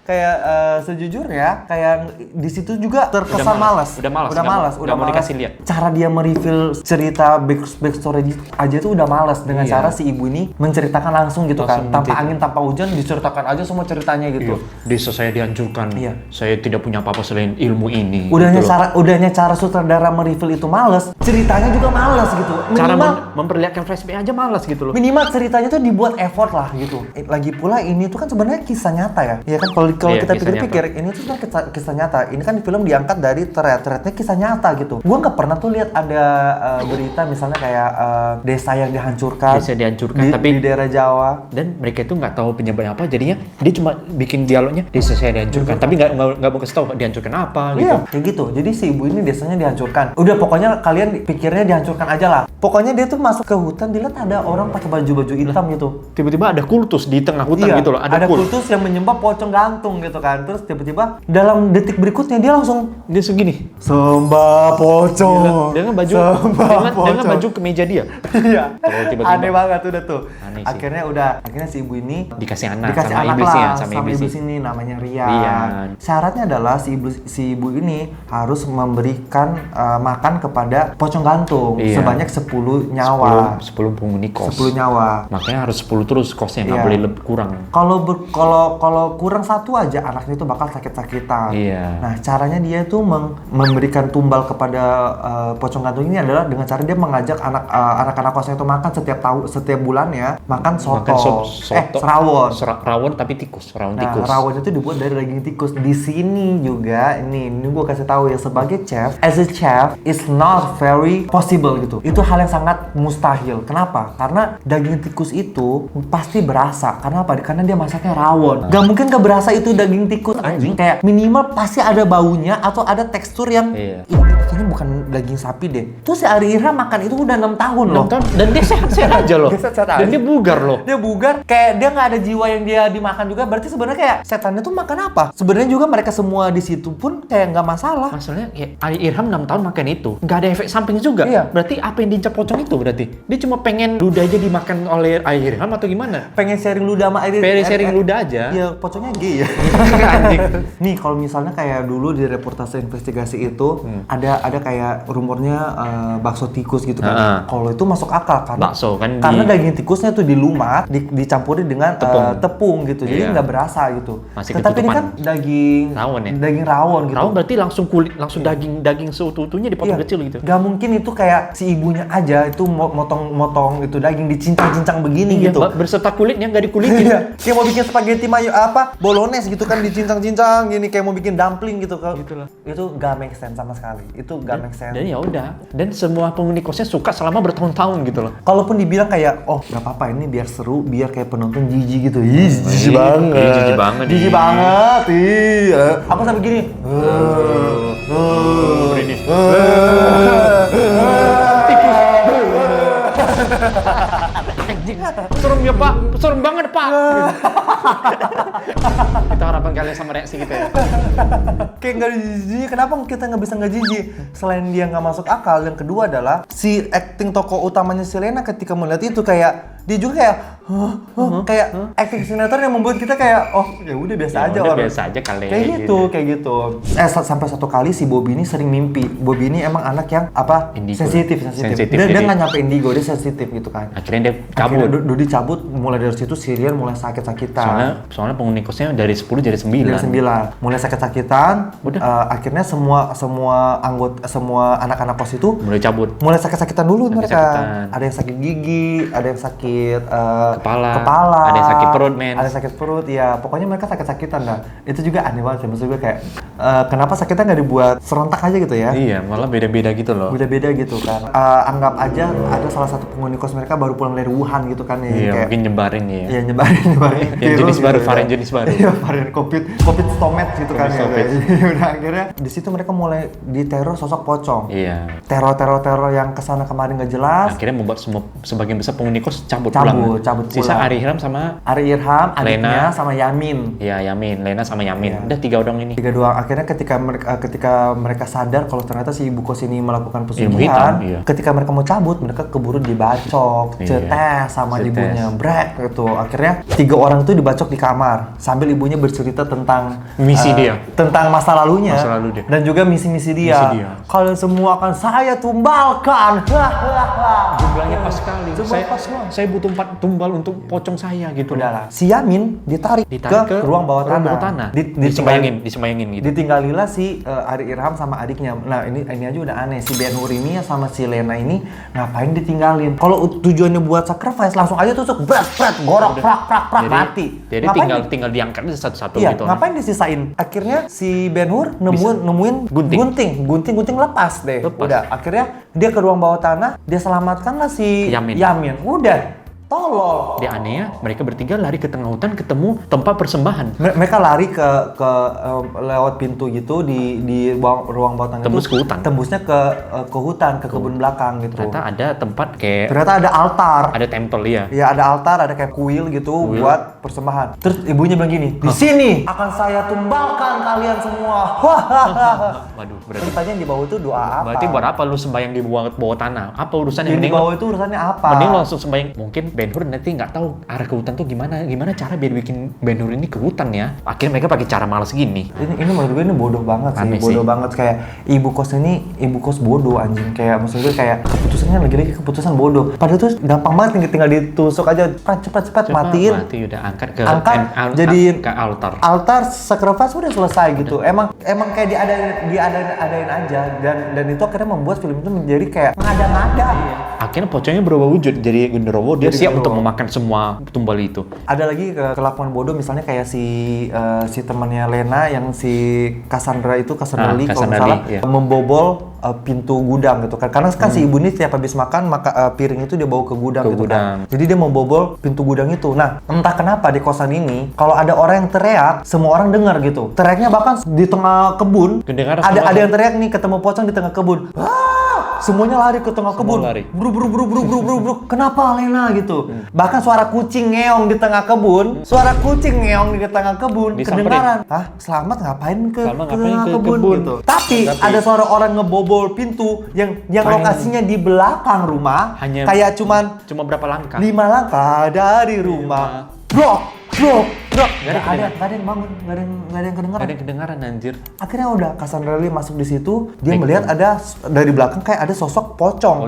sejujurnya kayak di situ juga terkesan malas. Udah malas. Udah mau dikasih lihat. Cara dia mereveal cerita backstory aja tuh udah malas dengan cara si ibu ini menceritakan langsung gitu kan. Tanpa angin, tanpa hujan diceritakan aja semua ceritanya gitu. Desa saya dihancurkan. Iya. Saya tidak punya apa-apa selain ilmu ini. Udahnya cara sutradara mereveal itu malas, ceritanya juga malas gitu. Cara memperlihatkan flashback aja malas gitu loh. Minimal ceritanya tuh dibuat effort lah gitu. Lagi pula ini tuh kan sebenarnya kisah nyata ya. Ya kan kalau kita pikir-pikir ini tuh kan kisah nyata. Ini kan di film diangkat dari threadnya kisah nyata gitu. Gua nggak pernah tuh lihat ada berita misalnya kayak desa yang dihancurkan. Tapi di daerah Jawa. Dan mereka itu nggak tahu penyebabnya apa. Jadinya dia cuma bikin dialognya desa saya dihancurkan. Tapi nggak mau kasih tahu dihancurkan apa gitu. Iya, kayak gitu. Jadi si ibu ini desanya dihancurkan. Udah pokoknya kalian pikirnya dihancurkan aja lah. Pokoknya dia tuh masuk ke hutan, dilihat ada orang pakai baju-baju hitam gitu. Tiba-tiba ada kultus di tengah hutan gitu loh. Ada kultus yang menyembah pocong gantung gitu kan. Terus tiba-tiba dalam detik berikutnya dia segini. Sembah pocong. Dengan baju kemeja dia. Iya. Tiba-tiba. Aneh banget udah tuh. Aneh sih. Akhirnya si ibu ini dikasih anak sama iblis ini namanya Rian. Syaratnya adalah si ibu ini harus memberikan makan kepada pocong gantung sebanyak 10 nyawa. 10 penghuni kos. 10 nyawa. Makanya harus 10 terus kosnya, nggak boleh kurang. Kalau kurang satu aja anaknya itu bakal sakit-sakitan. Iya. Nah, caranya dia itu memberikan tumbal kepada pocong gantung ini adalah dengan cara dia mengajak anak-anak kosnya itu makan setiap bulannya makan soto. Rawon. Rawon tapi tikus, rawon tikus. Rawon itu dibuat dari daging tikus. Di sini juga ini gue kasih tahu ya, sebagai chef, as a chef is not very possible gitu. Itu hal yang sangat mustahil. Kenapa? Karena daging tikus itu pasti berasa. Karena apa? Karena dia masaknya rawon. Gak mungkin gak berasa itu daging tikus anjing. Kayak minimal pasti ada baunya atau ada tekstur yang ini kayaknya bukan daging sapi deh. Terus si Ari Irham makan itu udah 6 tahun loh. 6 tahun dan dia sehat-sehat aja loh. Dan dia bugar loh. Dia bugar, kayak dia nggak ada jiwa yang dia dimakan juga. Berarti sebenarnya kayak setannya tuh makan apa? Sebenarnya juga mereka semua di situ pun kayak nggak masalah. Masalahnya kayak Ari Irham 6 tahun makan itu, nggak ada efek samping juga. Iya. Berarti apa yang diincap pocong itu berarti? Dia cuma pengen ludah aja dimakan oleh Ari Irham atau gimana? Pengen sharing ludah sama Ari. Pengen sharing ludah aja. Iya, pocongnya gay ya. Anjing. Nih kalau misalnya kayak dulu di reportase investigasi itu ada kayak rumornya bakso tikus gitu kan. Kalau itu masuk akal kan. Bakso kan karena daging tikusnya tuh dilumat, dicampuri dengan tepung gitu. Jadi nggak berasa gitu. Masih tetapi ini kan daging rawon ya. Daging rawon gitu. Rawon berarti langsung kulit, langsung daging seutuhnya dipotong kecil gitu. Gak mungkin itu kayak si ibunya aja itu motong itu daging dicincang-cincang begini gitu. Berserta kulitnya nggak dikulitin. Kayak mau bikin spaghetti mayo bolognese gitu kan dicincang-cincang gini, kayak mau bikin dumpling gitu kan. Gitulah. Itu gak make sense sama sekali. Itu gak make sense. Dan ya udah. Dan semua penghuni kosnya suka selama bertahun-tahun gitu loh. Kalaupun dibilang kayak gak apa-apa ini biar seru, biar kayak penonton jijik gitu. Jijik banget. Jijik banget. Iya. Aku sampai gini. Ini. Anjing. Serem ya Pak, serem banget Pak. Kita harap tanggapan kalian sama reaksi kita ya? Kayak nggak jijik, kenapa kita nggak bisa nggak jijik? Selain dia nggak masuk akal, yang kedua adalah si acting tokoh utamanya si Lena ketika melihat itu kayak dia juga kayak kayak acting sinetron yang membuat kita kayak oh ya udah biasa aja udah orang. biasa aja kali. Kayak gitu. Sampai satu kali si Bobby ini sering mimpi. Bobby ini emang anak yang apa? Indigo. Sensitif. Dia nggak nyampe indigo, dia sensitif gitu kan. Akhirnya dia cabut. Dodi cabut, mulai dari situ si Rian mulai sakit-sakitan. Soalnya penghuni kosnya dari 10 jadi 9. Dari 9. Mulai sakit-sakitan. Udah. Akhirnya semua anak-anak kos itu Mulai cabut. mulai sakit-sakitan dulu mereka. Sakit-sakitan. Ada yang sakit gigi, ada yang sakit Kepala. Ada kepala, yang sakit perut, men. ada sakit perut, ya pokoknya mereka sakit-sakitan lah. Itu juga aneh banget sih, maksud gue kayak kenapa sakitnya nggak dibuat serentak aja gitu ya? Iya, malah beda-beda gitu loh. Beda-beda gitu kan. Anggap aja ada salah satu penghuni kos mereka baru pulang dari Wuhan gitu kan ya. Iya, kayak, mungkin nyebarin ya. Iya nyebarin Yang jenis baru, gitu, varian jenis baru. Iya, varian COVID stomet gitu kan ya. Stomet. Udah akhirnya di situ mereka mulai diteror sosok pocong. Iya. Teror yang kesana kemari nggak jelas. Akhirnya membuat sebagian besar penghuni kos cabut pulang. Sisa Ari Hiram sama Ari Irham, adiknya Lena. sama Yamin. Iya, Yamin, Lena sama Yamin. Iya. Udah 3 orang ini. 3 doang. Akhirnya ketika mereka sadar kalau ternyata si ibu kos ini melakukan Ilmu hitam, pesugihan, iya. ketika mereka mau cabut, mereka keburu dibacok, Iya. cetes sama Cetes. ibunya, brek gitu. Akhirnya 3 orang itu dibacok di kamar sambil ibunya bercerita tentang Misi dia. tentang masa lalunya, Masa lalu dia. dan juga misi-misi dia. Misi dia. Kalian semua akan saya tumbalkan. Jumlahnya pas sekali. Jumlahnya pas banget. Saya butuh 4 tumbal untuk pocong saya gitu. Udahlah. Si Yamin ditarik ke ruang bawah tanah. Disembayangin gitu. Ditinggalilah si Ari Irham sama adiknya. Nah ini aja udah aneh. Si Ben Hur ini sama si Lena ini ngapain ditinggalin? Kalau tujuannya buat sacrifice langsung aja tusuk, brat, gorok, prak, mati. Jadi Ngapain tinggal diangkat satu-satu Iya, gitu. ngapain disisain? Akhirnya si Ben Hur nemuin gunting lepas deh. Lepas. Udah, akhirnya dia ke ruang bawah tanah, dia selamatkanlah si Yamin. Udah. Tolol. Dia anehnya, mereka bertiga lari ke tengah hutan ketemu tempat persembahan. Mereka lari ke lewat pintu gitu di ruang bawah tanah Tembus itu, ke hutan. Tembusnya ke hutan, ke kebun belakang gitu. Ternyata ada tempat kayak Ternyata ada altar. ada tempel ya. Ya ada altar, ada kayak kuil gitu buat persembahan. Terus ibunya bilang gini, di sini akan saya tumbalkan kalian semua. Waduh, berarti Ceritanya yang di bawah itu doa apa? berarti buat apa lu sembahyang di bawah tanah? Apa urusannya? Yang di Mending bawah itu urusannya apa? Mending lu langsung sembahyang. Mungkin Ben Hur nanti nggak tahu arah ke hutan tuh gimana cara biar bikin Ben Hur ini ke hutan ya. Akhirnya mereka pakai cara malas gini. Ini menurut gue ini bodoh banget sih. Aneh Bodoh sih. banget kayak ibu kos bodoh anjing. Kayak maksud gue kayak keputusannya lagi-lagi keputusan bodoh. Padahal tuh gampang banget tinggal ditusuk aja cepat matiin. Mati udah angkat ke jadi ke altar. Altar sacrifice udah selesai gitu. Emang kayak diadain aja dan itu akhirnya membuat film itu menjadi kayak ngada-ngada. Akhirnya pocongnya berubah wujud jadi genderuwo. Dia Jadi siap genderuwo. untuk memakan semua tumbal itu. Ada lagi kelakuan bodoh misalnya kayak si temannya Lena yang si Cassandra Lee kalau nggak Cassandra salah Lee, iya. membobol pintu gudang gitu kan. Karena kan si ibu ini setiap habis makan piring itu dia bawa ke gudang gitu kan. Jadi dia membobol pintu gudang itu. Nah, entah kenapa di kosan ini kalau ada orang yang teriak, semua orang dengar gitu. Teriaknya bahkan di tengah kebun. Kedengaran Ada semua. yang teriak nih ketemu pocong di tengah kebun. Semuanya lari ke tengah kebun. lari. Bru. Kenapa Lena gitu? Bahkan suara kucing ngeong di tengah kebun. Disamperin. Kedengaran. Hah? Selamat ngapain ke tengah ke kebun kebun? gitu. Tapi ada suara orang ngebobol pintu yang lokasinya di belakang rumah. Hanya kayak cuma berapa langkah? 5 langkah dari rumah. Brok. Nggak ada yang bangun, nggak ada yang kedengaran. Ada yang kedengaran anjir. Akhirnya udah Cassandra Lee masuk di situ, dia melihat ada dari belakang kayak ada sosok pocong.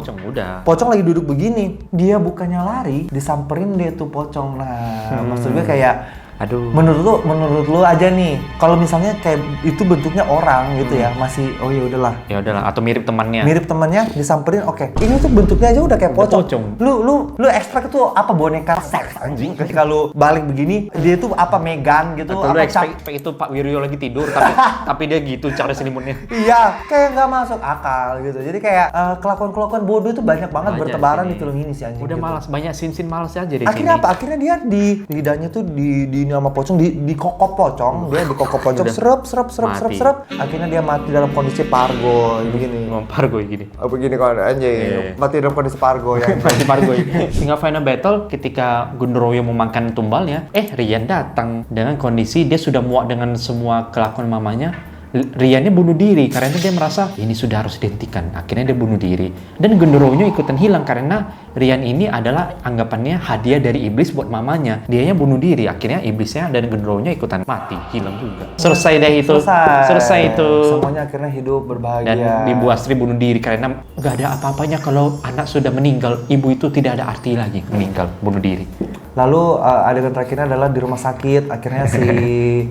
Pocong lagi duduk begini, dia bukannya lari, disamperin dia tuh pocong. Nah, maksud gue kayak Aduh. Menurut lu aja nih, kalau misalnya kayak itu bentuknya orang gitu ya, masih oh ya udahlah. Ya udahlah, atau mirip temannya. Mirip temannya disamperin, oke. Ini tuh bentuknya aja udah kayak pocong. Lu expect itu apa boneka seks anjing? Ketika lu balik begini, dia tuh apa Megan gitu, Atau lu apa expect itu Pak Wiryo lagi tidur tapi dia gitu cara selimutnya. Iya, kayak nggak masuk akal gitu. Jadi kayak kelakuan-kelakuan bodoh itu banyak banget bertebaran di film ini sih anjing. Udah gitu. malas, banyak scene malas aja di Akhirnya sini. apa? Akhirnya dia di lidahnya tuh di gini sama pocong, di kokop pocong, dia di kokop pocong, serep, akhirnya dia mati dalam kondisi pargo, begini. Pargo gini. Oh, begini kan anjing, mati dalam kondisi pargo ya. Mati pargo. Hingga final battle ketika Gundoroyo memakan tumbalnya, Rian datang dengan kondisi dia sudah muak dengan semua kelakuan mamanya. Riannya bunuh diri karena dia merasa ini sudah harus dihentikan. Akhirnya dia bunuh diri dan Gundoroyo ikutan hilang karena Rian ini adalah anggapannya hadiah dari iblis buat mamanya. Dianya bunuh diri, akhirnya iblisnya dan Gundoroyo ikutan mati, hilang juga. Selesai deh itu. Selesai itu. Semuanya akhirnya hidup berbahagia. Dan Ibu Astri bunuh diri karena nggak ada apa-apanya kalau anak sudah meninggal. Ibu itu tidak ada arti lagi meninggal, bunuh diri. Lalu adegan terakhirnya adalah di rumah sakit. Akhirnya si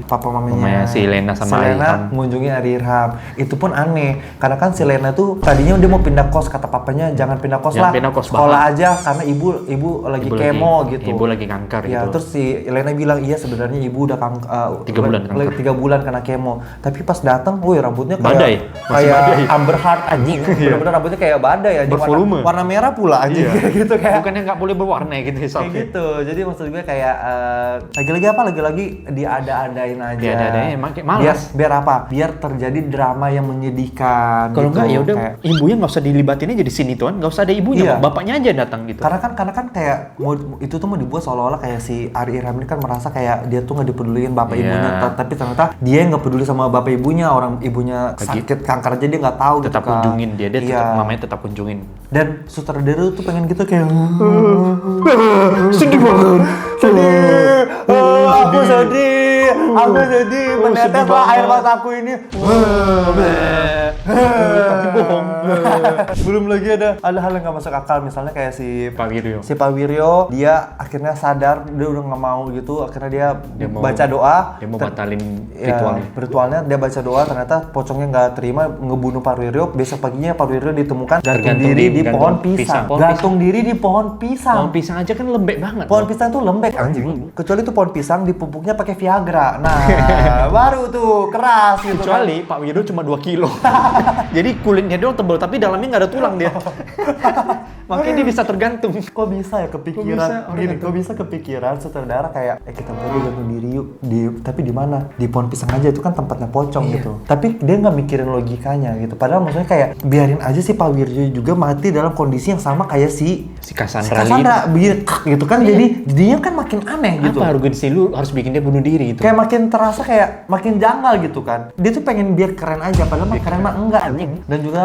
papa mamanya si Lena sama Irham mengunjungi Ari Irham. Itu pun aneh karena kan si Lena tuh tadinya dia mau pindah kos, kata papanya jangan pindah kos lah, sekolah aja karena ibu lagi kemo gitu. Ibu lagi kanker ya, gitu. Terus si Lena bilang iya sebenarnya ibu udah 3 bulan kena kemo. Tapi pas datang, woi rambutnya badai. Kayak Amber Heard anjing. Bener-bener rambutnya kayak badai anjing. Bervolume. Warna merah pula anjing. Gitu kayak. Bukannya nggak boleh berwarna gitu. Kayak gitu. Jadi maksud gue kayak lagi-lagi diada-adain aja. Diada-adain emang kayak malas. Biar apa? Biar terjadi drama yang menyedihkan. Kalau gitu. nggak ya udah ibunya nggak usah dilibatin aja di sini tuan, nggak usah ada ibunya, bapaknya aja datang gitu. Karena kan kayak itu tuh mau dibuat seolah-olah kayak si Ari Irham ini kan merasa kayak dia tuh nggak dipeduliin bapak ibunya, tapi ternyata dia yang nggak peduli sama bapak ibunya, orang ibunya sakit kanker aja dia nggak tahu. Tetap gitu, kunjungin dia tetap mamanya tetap kunjungin. Dan sutradara tuh pengen gitu kayak sedih banget. Aku sedih, meneteslah air mataku ini. Tapi bohong. Belum lagi ada hal yang nggak masuk akal, misalnya kayak si Pak Wiryo, dia akhirnya sadar dia udah nggak mau gitu, akhirnya dia baca doa. Dia mau batalin ritualnya, dia baca doa, ternyata pocongnya nggak terima, ngebunuh Pak Wiryo. Besok paginya Pak Wiryo ditemukan gantung diri di pohon pisang. Gantung diri di pohon pisang. Pohon pisang aja kan lembek banget. Pohon pisang tuh lembek anjing. Kecuali tuh pohon pisang dipupuknya pakai Viagra. Nah, baru tuh keras gitu. Kecuali Pak Wiryo cuma 2 kilo. Jadi kulitnya doang tebal tapi dalamnya nggak ada tulang dia. Makanya dia bisa tergantung. Kok bisa ya kepikiran? Kok bisa kepikiran sutradara kayak kita boleh gantung diri yuk. Tapi di mana? Di pohon pisang aja, itu kan tempatnya pocong gitu. Tapi dia nggak mikirin logikanya gitu. Padahal maksudnya kayak biarin aja si Pak Wiryo juga mati dalam kondisi yang sama kayak si Cassandra gitu kan. Jadi dia kan makin aneh gitu. Apa urgensi lu harus bikin dia bunuh diri gitu? Kayak makin terasa kayak makin janggal gitu kan. Dia tuh pengen biar keren aja, padahal mah keren mah enggak anjing. Dan juga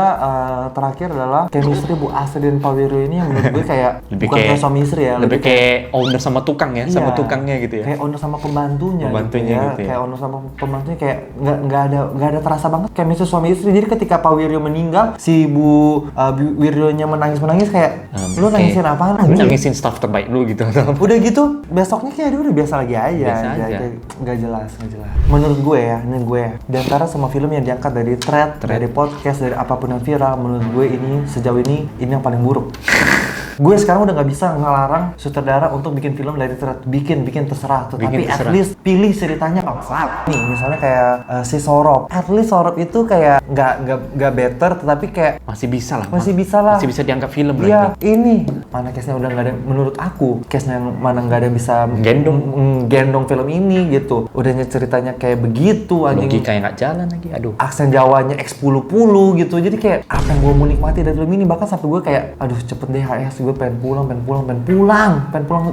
terakhir adalah chemistry Bu Astri dan Pak Wiryo ini yang menurut gue kayak bukan kayak suami istri ya, lebih kayak owner sama tukang ya, sama tukangnya gitu ya. Kayak owner sama pembantunya gitu ya. Kayak owner sama pembantunya kayak nggak ada terasa banget chemistry suami istri. Jadi ketika Pak Wiryo meninggal, si Bu Wiryonya menangis kayak lu nangisin apaan? Nangisin staff terbaik lu gitu. Udah gitu besoknya kayak dia udah biasa lagi aja. Nggak jelas. Menurut gue ya, di antara semua film yang diangkat dari thread, dari podcast, dari apapun yang viral, menurut gue ini sejauh ini yang paling buruk. Gue sekarang udah nggak bisa ngelarang sutradara untuk bikin film dari thread, bikin terserah, tapi at least pilih ceritanya bangsat. Nih misalnya kayak si Sorop, at least Sorop itu kayak nggak better, tetapi kayak masih bisa bisa dianggap film lah. Iya, ini mana case-nya udah nggak ada, menurut aku case-nya yang mana nggak ada yang bisa gendong film ini gitu. Udahnya ceritanya kayak begitu, logika yang nggak jalan lagi, aduh. Aksen Jawanya X10 gitu, jadi kayak apa yang gue mau nikmati dari film ini, bahkan sampai gue kayak aduh cepet deh HS, gue pengen pulang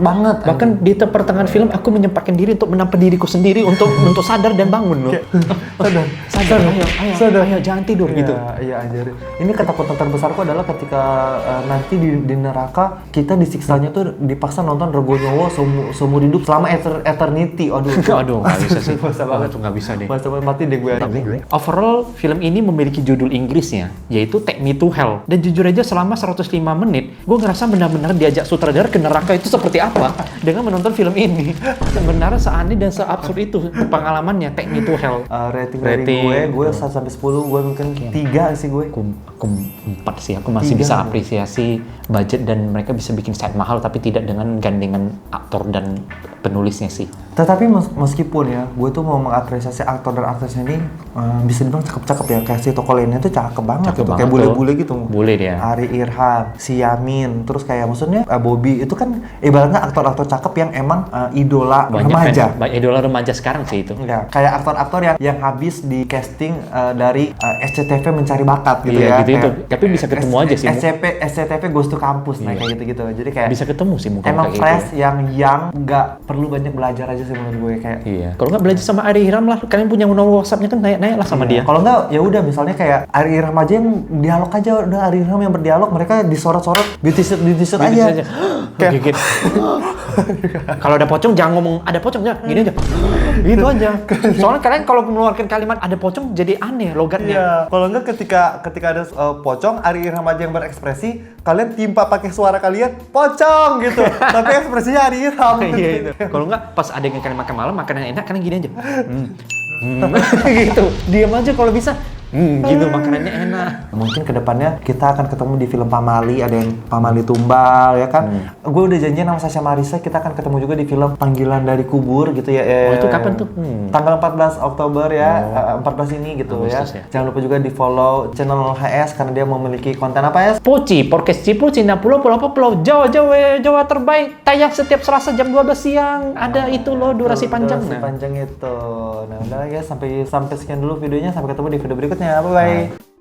banget. Bahkan di pertengahan film aku menyempatkan diri untuk menampar diriku sendiri untuk sadar dan bangun loh. Sadar, ayo jangan tidur gitu. Iya anjir. Ini ketakutan terbesarku adalah ketika nanti di neraka kita disiksanya tuh dipaksa nonton Rego Nyowo seumur hidup selama eternity. Aduh, nggak bisa sih. Nggak bisa deh. Mati deh gue. Overall film ini memiliki judul Inggrisnya yaitu Take Me to Hell, dan jujur aja selama 105 menit gue ngerasa benar-benar diajak sutradara ke neraka itu seperti apa dengan menonton film ini. Benar seaneh dan seabsurd itu pengalamannya Take Me to Hell. Rating gue 1 sampai 10 gue mungkin 3 sih gue. Aku 4 sih. Aku masih bisa apresiasi budget dan mereka bisa bikin set mahal tapi tidak dengan gandengan aktor dan penulisnya sih. Tetapi meskipun ya, gue tuh mau mengapresiasi aktor dan aktrisnya ini bisa dibilang cakep-cakep ya. Kayak si toko lainnya tuh cakep banget. Cakep gitu. banget Kayak bule-bule gitu. Bule dia. Ari Irham, si Yamin, terus kayak maksudnya Bobby itu kan ibaratnya aktor-aktor cakep yang emang idola remaja. Idola remaja sekarang sih itu. Ya, kayak aktor-aktor yang habis di casting dari SCTV mencari bakat gitu Iya, ya. gitu itu. Tapi bisa ketemu aja sih. SCTV Goes to Campus, nah kayak gitu-gitu. Jadi kayak Bisa ketemu sih muka emang kayak fresh gitu. yang nggak perlu banyak belajar aja sih menurut gue kayak. Iya. Kalau nggak belajar sama Ari Hiram lah, kalian punya nomor WhatsApp-nya kan nanya lah sama dia. Kalau nggak ya udah misalnya kayak Ari Irham aja yang dialog aja, udah Ari Irham yang berdialog, mereka disorot-sorot, di-t-shirt aja. Kayak kalau ada pocong jangan ngomong ada pocong ya, gini aja. Gitu aja. Soalnya kalian kalau mengeluarkan kalimat ada pocong jadi aneh logatnya. Iya. Kalau nggak ketika ada pocong, Ari Irham aja yang berekspresi, kalian timpa pakai suara kalian pocong gitu. Tapi ekspresinya Ari Irham. Iya itu. Kalau nggak pas ada yang kalian makan malam makanan enak kalian gini aja. Gitu. Diam aja kalau bisa. Gitu makanannya enak. Mungkin kedepannya kita akan ketemu di film Pamali, ada yang Pamali Tumbal ya kan. Gue udah janjian sama Sasha Marisa, kita akan ketemu juga di film Panggilan dari Kubur gitu ya. Oh, itu kapan tuh? Tanggal 14 Oktober ya, 14 ini gitu Agustus ya. Jangan lupa juga di follow channel HS karena dia memiliki konten apa ya? Poci, Podcast Cipu, Cina Pulau, Pulau Jawa terbaik. Tayang setiap Selasa jam 12 siang. Ada itu loh durasi panjang. Durasi panjang itu. Nah udah guys, sampai sekian dulu videonya. Sampai ketemu di video berikutnya. Bye-bye.